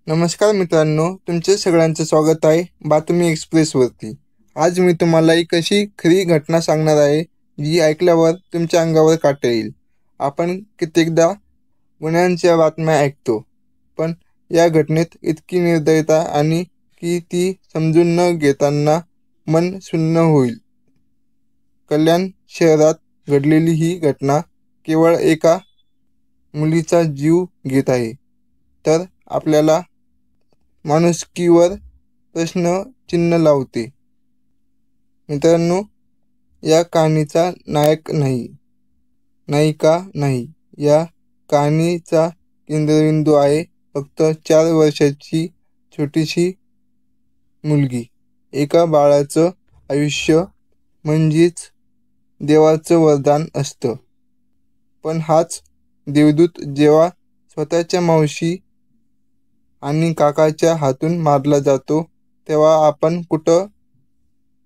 नमस्कार मित्रांनो, तुमचे सगळ्यांचं स्वागत आहे बातमी एक्सप्रेसवरती। आज मी तुम्हाला एक अशी खरी घटना सांगणार आहे जी ऐकल्यावर तुमच्या अंगावर काटे येईल। आपण कित्येकदा गुन्ह्यांच्या बातम्या ऐकतो, पण या घटनेत इतकी निर्दयता आणि की ती समजून न घेताना मन सुन्न होईल। कल्याण शहरात घडलेली ही घटना केवळ एका मुलीचा जीव घेत आहे, तर आपल्याला माणुसकीवर प्रश्न चिन्ह लावते। मित्रांनो, या कहाणीचा नायक नाही, नायिका नाही, या कहाणीचा केंद्रबिंदू आहे फक्त 4 वर्षाची छोटीशी मुलगी। एका बाळाचं आयुष्य म्हणजेच देवाचं वरदान असतं, पण हाच देवदूत जेव्हा स्वतःच्या मावशी आणि काकाच्या हातून मारला जातो, तेव्हा आपण कुठं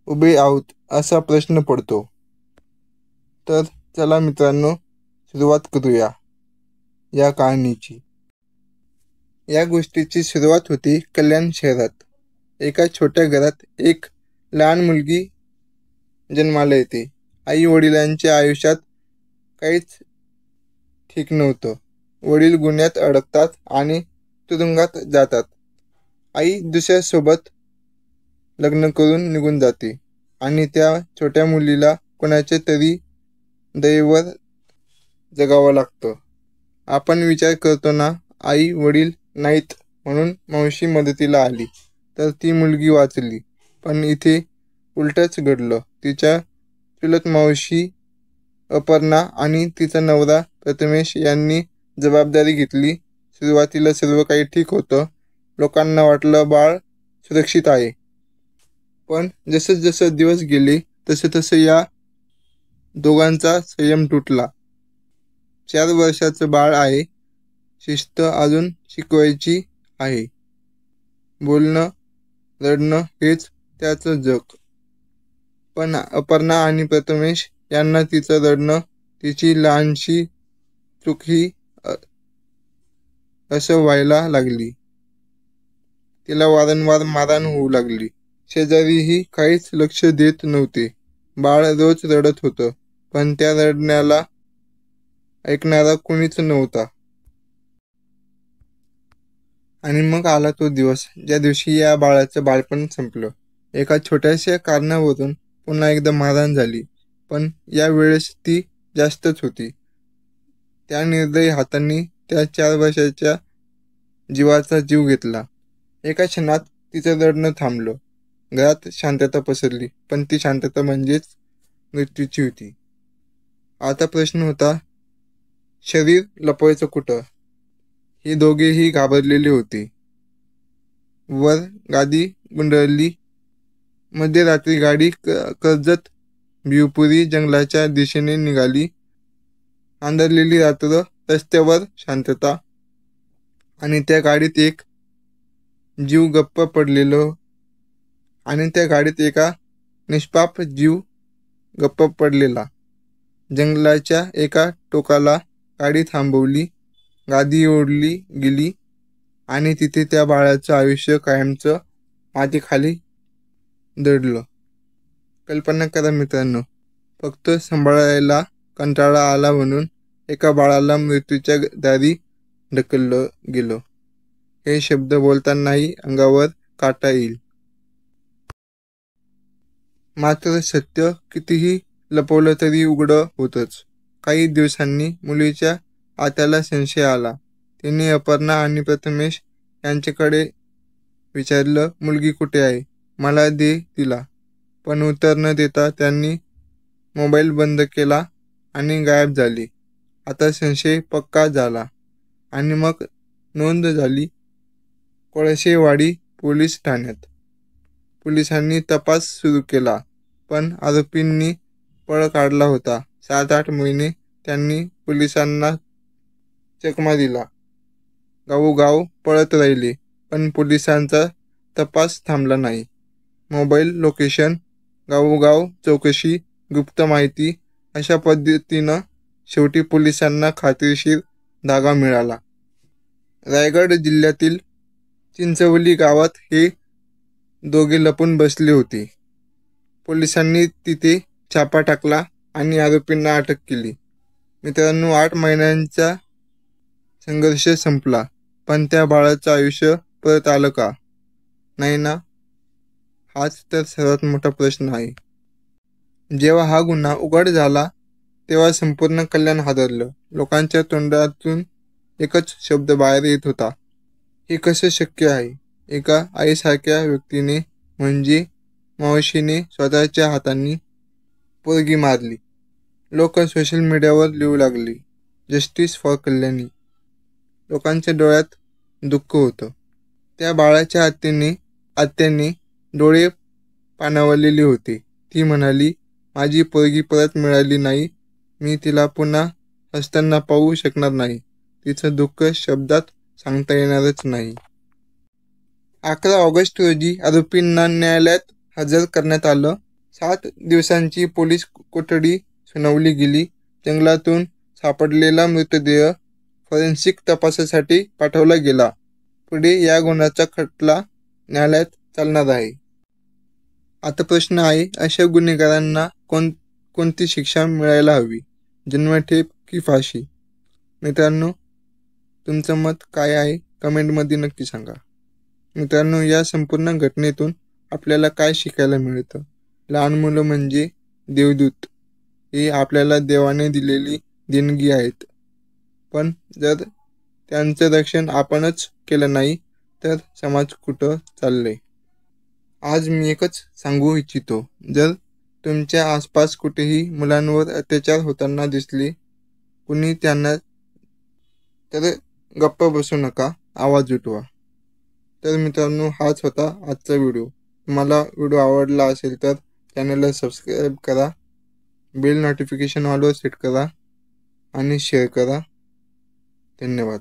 उभे आहोत असा प्रश्न पडतो। तर चला मित्रांनो, सुरुवात करूया या कहाणीची। या गोष्टीची सुरुवात होती कल्याण शहरात। एका छोट्या घरात एक लहान मुलगी जन्माला येते। आई वडिलांच्या आयुष्यात काहीच ठीक नव्हतं। वडील गुन्ह्यात अडकतात आणि तुरुंगात जातात। आई दुसऱ्यासोबत लग्न करून निघून जाते आणि त्या छोट्या मुलीला कोणाच्या तरी दयेवर जगावं लागतं। आपण विचार करतो ना, आई वडील नाहीत म्हणून मावशी मदतीला आली तर ती मुलगी वाचली, पण इथे उलटच घडलं। तिच्या चुलत मावशी अपर्णा आणि तिचा नवरा प्रथमेश यांनी जबाबदारी घेतली। सुरुवातीला सर्व काही ठीक होतं, लोकांना वाटलं बाळ सुरक्षित आहे। पण जसं जसं दिवस गेले तसं तसं या दोघांचा संयम तुटला। 4 वर्षाचं बाळ आहे, शिस्त अजून शिकवायची आहे, बोलणं रडणं हेच त्याचं जग। पण अपर्णा आणि प्रथमेश यांना तिचं रडणं, तिची लहानशी चूक ही असं व्हायला लागली। तिला वारंवार मारहाण होऊ लागली। शेजारीही काहीच लक्ष देत नव्हते। बाळ रोज रडत होतं, पण त्या रडण्याला ऐकणारा कोणीच नव्हता। आणि मग आला तो दिवस ज्या दिवशी या बाळाचं बालपण संपलं। एका छोट्याशा कारणावरून पुन्हा एकदा मारहाण झाली, पण यावेळेस ती जास्तच होती। त्या निर्दयी हातांनी त्या 4 वर्षाच्या जीवाचा जीव घेतला। एका क्षणात तिचं रडणं थांबलं। घरात शांतता पसरली, पण ती शांतता म्हणजेच मृत्यूची होती। आता प्रश्न होता, शरीर लपवायचं कुठं? हे दोघेही घाबरलेले होते। वर गादी गुंडाळली। मध्यरात्री गाडी कर्जत भिवपुरी जंगलाच्या दिशेने निघाली। अंधारलेली रात्र, रस्त्यावर शांतता, आणि त्या गाडीत एक जीव गप्प पडलेलो आणि त्या गाडीत एका निष्पाप जीव गप्प पडलेला। जंगलाच्या एका टोकाला गाडी थांबवली, गादी ओढली गेली आणि तिथे त्या बाळाचं आयुष्य कायमचं मातीखाली दडलं। कल्पना करा मित्रांनो, फक्त सांभाळायला कंटाळा आला म्हणून एका बाळाला मृत्यूच्या दारी ढकललं गेलं। हे शब्द बोलतानाही अंगावर काटा येईल। मात्र सत्य कितीही लपवलं तरी उघडं होतंच। काही दिवसांनी मुलीच्या आत्याला संशय आला। तिने अपर्णा आणि प्रथमेश यांच्याकडे विचारलं, मुलगी कुठे आहे? मला दे तिला। पण उत्तर न देता त्यांनी मोबाईल बंद केला आणि गायब झाली। आता संशय पक्का झाला आणि मग नोंद झाली कोळशेवाडी पोलीस ठाण्यात। पोलिसांनी तपास सुरू केला, पण आरोपींनी पळ काढला होता। 7-8 महिने त्यांनी पोलिसांना चकमा दिला, गावोगाव पळत राहिले, पण पोलिसांचा तपास थांबला नाही। मोबाईल लोकेशन, गावोगाव चौकशी, गुप्त माहिती, अशा पद्धतीनं शेवटी पोलिसांना खात्रीशीर धागा मिळाला। रायगड जिल्ह्यातील चिंचवली गावात हे दोघे लपून बसले होते. पोलिसांनी तिथे छापा टाकला आणि आरोपींना अटक केली. मित्रांनो, 8 महिन्यांचा संघर्ष संपला, पण त्या बाळाचं आयुष्य परत आलं का? नाही ना? हाच तर सर्वात मोठा प्रश्न आहे. जेव्हा हा गुन्हा उघड झाला तेव्हा संपूर्ण कल्याण हादरलं. लोकांच्या तोंडातून एकच शब्द बाहेर येत होता, हे कसं शक्य आहे? एका आईसारख्या व्यक्तीने, म्हणजे मावशीने, स्वतःच्या हातांनी पोरगी मारली. लोक सोशल मीडियावर लिहू लागली, जस्टिस फॉर कल्याणी. लोकांच्या डोळ्यात दुःख होतं. त्या बाळाच्या आत्याने डोळे पाणावलेले होते. ती म्हणाली, माझी पोरगी परत मिळाली नाही, मी तिला पुन्हा हसताना पाहू शकणार नाही. तिचं दुःख शब्दात सांगता येणारच नाही. 11 ऑगस्ट रोजी आरोपींना न्यायालयात हजर करण्यात आलं. 7 दिवसांची पोलीस कोठडी सुनावली गेली. जंगलातून सापडलेला मृतदेह फॉरेन्सिक तपासासाठी पाठवला गेला. पुढे या गुन्ह्याचा खटला न्यायालयात चालणार आहे. आता प्रश्न आहे, अशा गुन्हेगारांना कोणती शिक्षा मिळायला हवी? जन्मठेप की फाशी? मित्रांनो, तुमचं मत काय आहे कमेंटमध्ये नक्की सांगा. मित्रांनो, या संपूर्ण घटनेतून आपल्याला काय शिकायला मिळतं? लहान मुलं म्हणजे देवदूत. ही आपल्याला देवाने दिलेली देणगी आहेत. पण जर त्यांचं रक्षण आपणच केलं नाही तर समाज कुठं चाललंय? आज मी एकच सांगू इच्छितो, जर तुमच्या आसपास कुठेही मुलांवर अत्याचार होताना दिसले कुणी त्यांना, तर गप्प बसू नका, आवाज उठवा. तर मित्रांनो, हाच होता आजचा व्हिडिओ. तुम्हाला व्हिडिओ आवडला असेल तर चॅनलला सबस्क्राईब करा, बेल नोटिफिकेशन ऑलवर सेट करा आणि शेअर करा. धन्यवाद.